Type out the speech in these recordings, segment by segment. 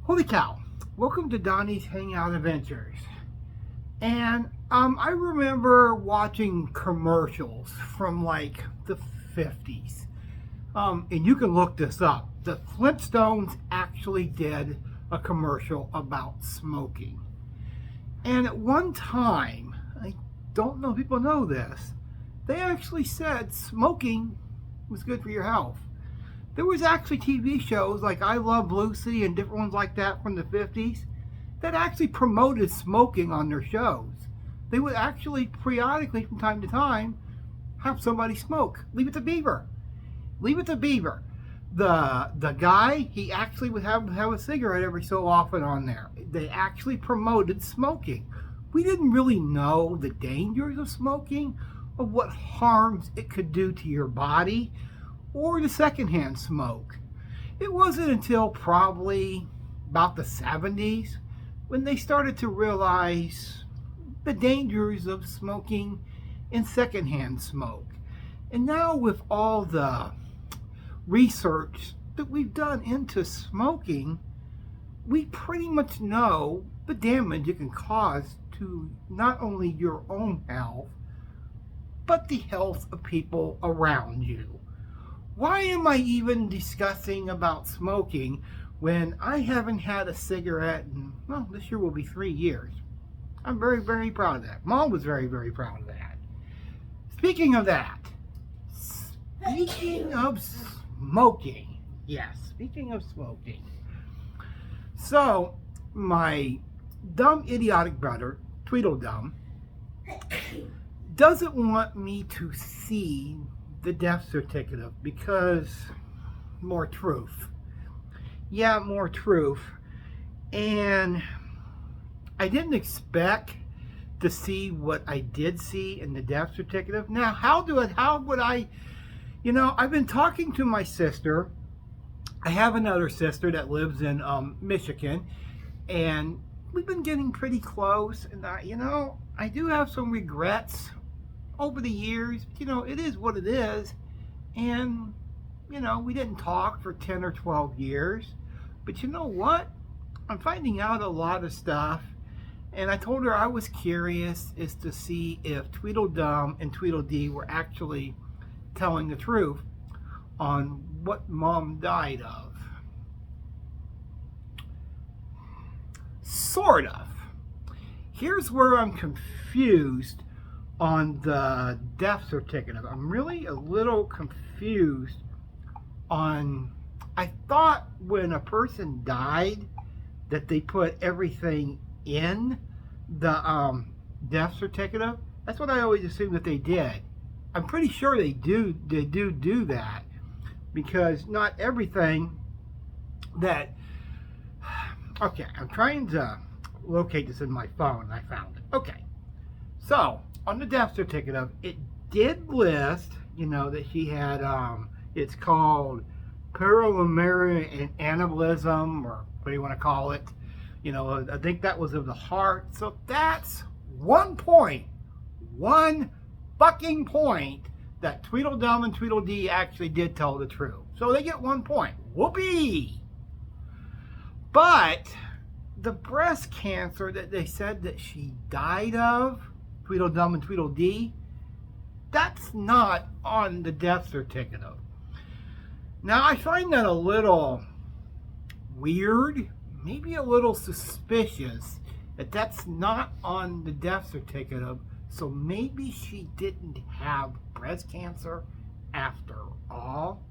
Holy cow! Welcome to Donnie's Hangout Adventures. And I remember watching commercials from like the 50s. And you can look this up. The Flintstones actually did a commercial about smoking. And at one time, I don't know if people know this, they actually said smoking was good for your health. There was actually TV shows like I Love Lucy and different ones like that from the 50s that actually promoted smoking on their shows. They would actually periodically from time to time have somebody smoke. Leave It to Beaver. Leave It to Beaver. The guy, he actually would have a cigarette every so often on there. They actually promoted smoking. We didn't really know the dangers of smoking, of what harms it could do to your body, or the secondhand smoke. It wasn't until probably about the 70s when they started to realize the dangers of smoking and secondhand smoke. And now with all the research that we've done into smoking, we pretty much know the damage it can cause to not only your own health, but the health of people around you. Why am I even discussing about smoking when I haven't had a cigarette in, well, this year will be 3 years. I'm very, very proud of that. Mom was very, very proud of that. Speaking of that, speaking of smoking, yes, speaking of smoking. So, my dumb, idiotic brother, Tweedledum, doesn't want me to see the death certificate because more truth. Yeah, more truth. And I didn't expect to see what I did see in the death certificate. Now, how would I, I've been talking to my sister. I have another sister that lives in Michigan, and we've been getting pretty close. And I do have some regrets over the years. It is what it is. And, we didn't talk for 10 or 12 years. But you know what? I'm finding out a lot of stuff. And I told her I was curious as to see if Tweedledum and Tweedledee were actually telling the truth on what Mom died of. Sort of. Here's where I'm confused on the death certificate. I'm really a little confused on, I thought when a person died that they put everything in the death certificate. That's what I always assumed that they did. I'm pretty sure they do that, because not everything that, okay, I'm trying to locate this in my phone and I found it. Okay, so on the death certificate, it did list, that she had, it's called pulmonary embolism, or what do you want to call it? I think that was of the heart. So that's 1 point, 1 fucking point that Tweedledum and Tweedledee actually did tell the truth. So they get 1 point. Whoopee! But the breast cancer that they said that she died of, Tweedledum and Tweedledee, that's not on the death certificate. Now, I find that a little weird, maybe a little suspicious, that that's not on the death certificate. So maybe she didn't have breast cancer after all.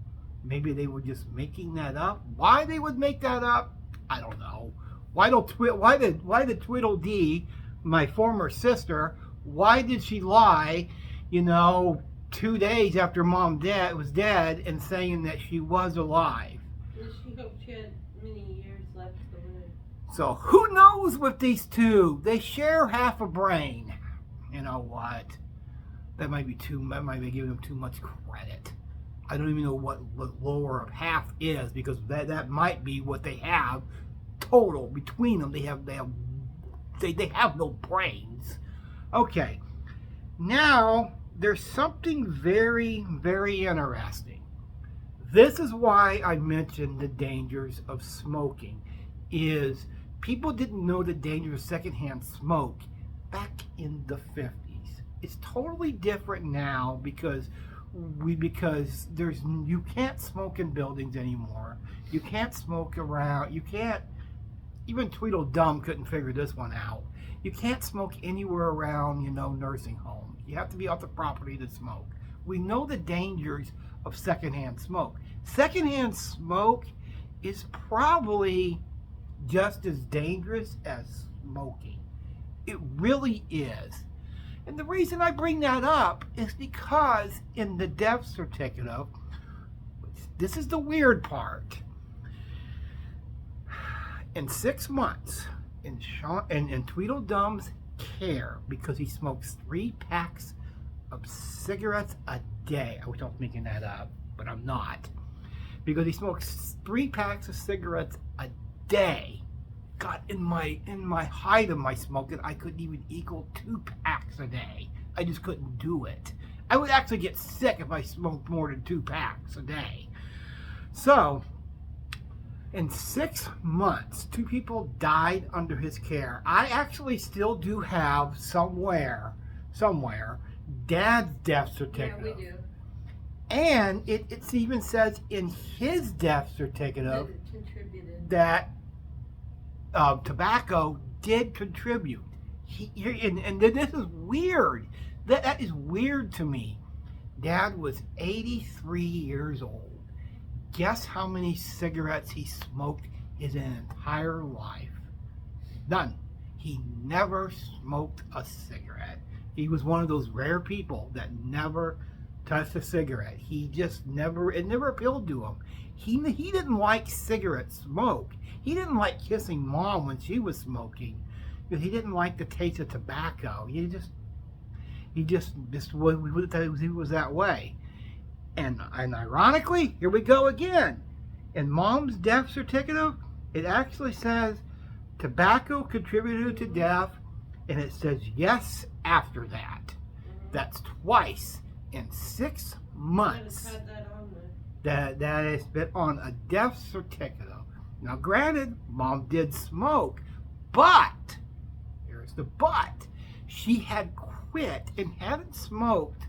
Maybe they were just making that up. Why they would make that up, I don't know. Why did Tweedledee, my former sister, why did she lie, 2 days after Mom was dead, and saying that she was alive? She hoped she had many years left to live. So who knows with these two? They share half a brain. You know what? That might be giving them too much credit. I don't even know what lower of half is, because that might be what they have total between them. They have no brains. Okay. Now there's something very, very interesting. This is why I mentioned the dangers of smoking. is people didn't know the danger of secondhand smoke back in the 50s. It's totally different now because you can't smoke in buildings anymore. You can't smoke around. You can't, even Tweedledum couldn't figure this one out. You can't smoke anywhere around, nursing homes. You have to be off the property to smoke. We know the dangers of secondhand smoke. Secondhand smoke is probably just as dangerous as smoking. It really is. And the reason I bring that up is because in the death certificate, this is the weird part. In 6 months, in Tweedledum's care, because he smokes 3 packs of cigarettes a day. I wish I was making that up, but I'm not. Because he smokes 3 packs of cigarettes a day. God, in my height of my smoking, I couldn't even equal 2 packs a day. I just couldn't do it. I would actually get sick if I smoked more than 2 packs a day. So, in 6 months, 2 people died under his care. I actually still do have somewhere, Dad's death certificate. Yeah, we do. And it even says in his death certificate That it contributed. that tobacco did contribute. And this is weird. That is weird to me. Dad was 83 years old. Guess how many cigarettes he smoked his entire life? None. He never smoked a cigarette. He was one of those rare people that never touched a cigarette. He just it never appealed to him. He didn't like cigarette smoke. He didn't like kissing Mom when she was smoking because he didn't like the taste of tobacco. He was that way. And ironically, here we go again. In Mom's death certificate, it actually says tobacco contributed to death, and it says yes after that. That's twice in 6 months. Had that on there. That has been on a death certificate. Now, granted, Mom did smoke, but here's the but. She had quit and hadn't smoked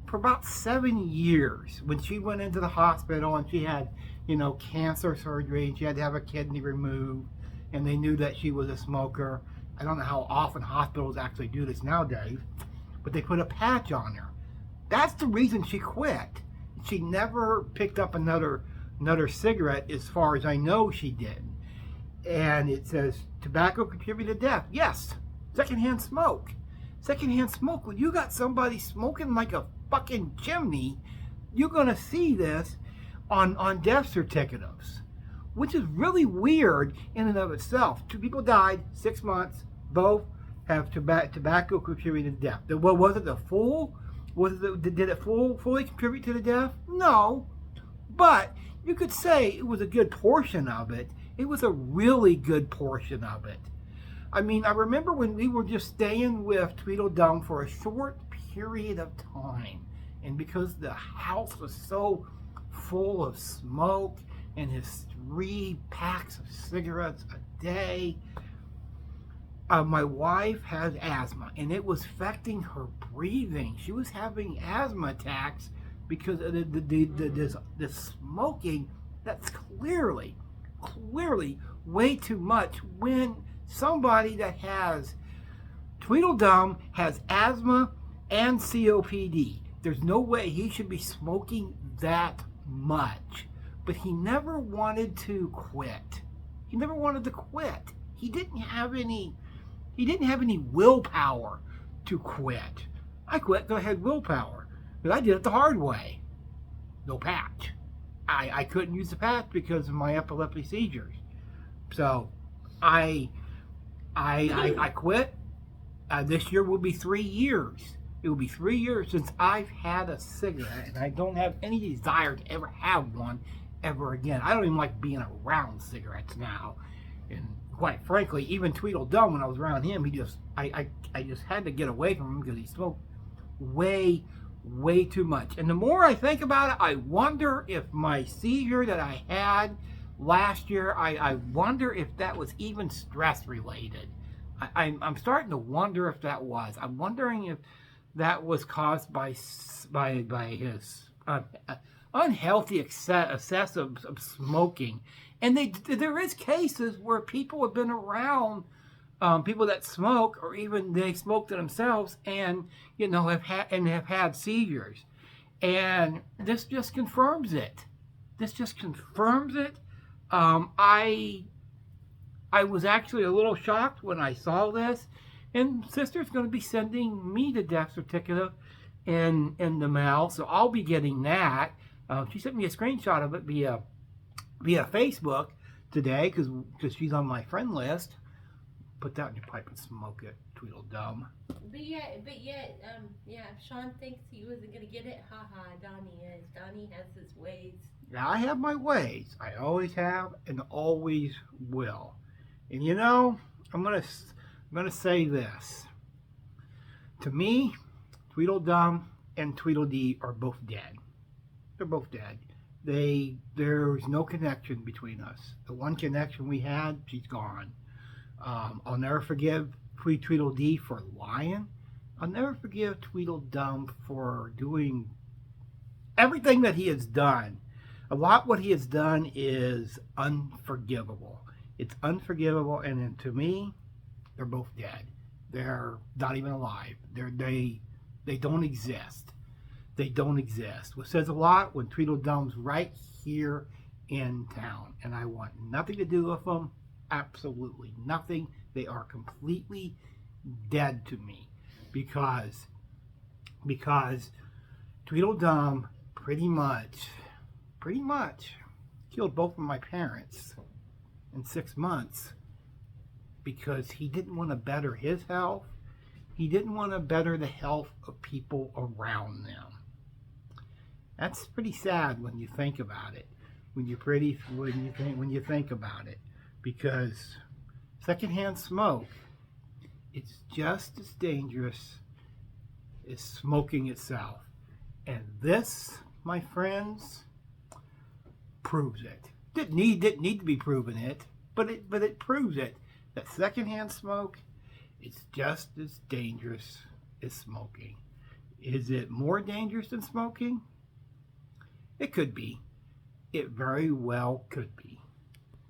for about 7 years when she went into the hospital and she had, cancer surgery and she had to have a kidney removed, and they knew that she was a smoker. I don't know how often hospitals actually do this nowadays, but they put a patch on her. That's the reason she quit. She never picked up another cigarette, as far as I know she did. And it says tobacco contributed to death. Yes, secondhand smoke. Secondhand smoke. When you got somebody smoking like a fucking chimney, you're gonna see this on death certificates, which is really weird in and of itself. 2 people died, 6 months. Both have tobacco contributed to death. What was it? The full? Did it fully contribute to the death? No, but you could say it was a good portion of it. It was a really good portion of it. I mean, I remember when we were just staying with Tweedledum for a short period of time, and because the house was so full of smoke and his 3 packs of cigarettes a day, my wife has asthma, and it was affecting her breathing. She was having asthma attacks because of the smoking. That's clearly way too much when somebody that has Tweedledum has asthma and COPD. There's no way he should be smoking that much. But he never wanted to quit. He never wanted to quit. He didn't have any willpower to quit. I quit because I had willpower. But I did it the hard way. No patch. I couldn't use the patch because of my epilepsy seizures. So I quit. This year will be 3 years. It will be 3 years since I've had a cigarette, and I don't have any desire to ever have one ever again. I don't even like being around cigarettes now. And quite frankly, even Tweedledum, when I was around him, I just had to get away from him because he smoked way too much. And the more I think about it, I wonder if my seizure that I had last year. I wonder if that was even stress related. I'm starting to wonder if that was. I'm wondering if that was caused by his unhealthy excessive of smoking. And there is cases where people have been around people that smoke, or even they smoke to themselves, and have had seizures. And this just confirms it. This just confirms it. I was actually a little shocked when I saw this, and Sister's going to be sending me the death certificate in the mail, so I'll be getting that. She sent me a screenshot of it via Facebook today because she's on my friend list. Put that in your pipe and smoke it, Tweedledum. But if Sean thinks he wasn't gonna get it, haha, Donnie is. Donnie has his ways. Now, I have my ways. I always have and always will. And I'm gonna say this. To me, Tweedledum and Tweedledee are both dead. They're both dead. There's no connection between us. The one connection we had, she's gone. I'll never forgive Tweedledee for lying. I'll never forgive Tweedledum for doing everything that he has done. A lot what he has done is unforgivable. It's unforgivable, and to me, they're both dead. They're not even alive. They don't exist. They don't exist. Which says a lot when Tweedledum's right here in town, and I want nothing to do with them. Absolutely nothing. They are completely dead to me because Tweedledum pretty much killed both of my parents in 6 months because he didn't want to better his health. He didn't want to better the health of people around them. That's pretty sad when you think about it. When you think about it. Because secondhand smoke, it's just as dangerous as smoking itself. And this, my friends, proves it. Didn't need to be proven it, but it proves it. That secondhand smoke, it's just as dangerous as smoking. Is it more dangerous than smoking? It could be. It very well could be.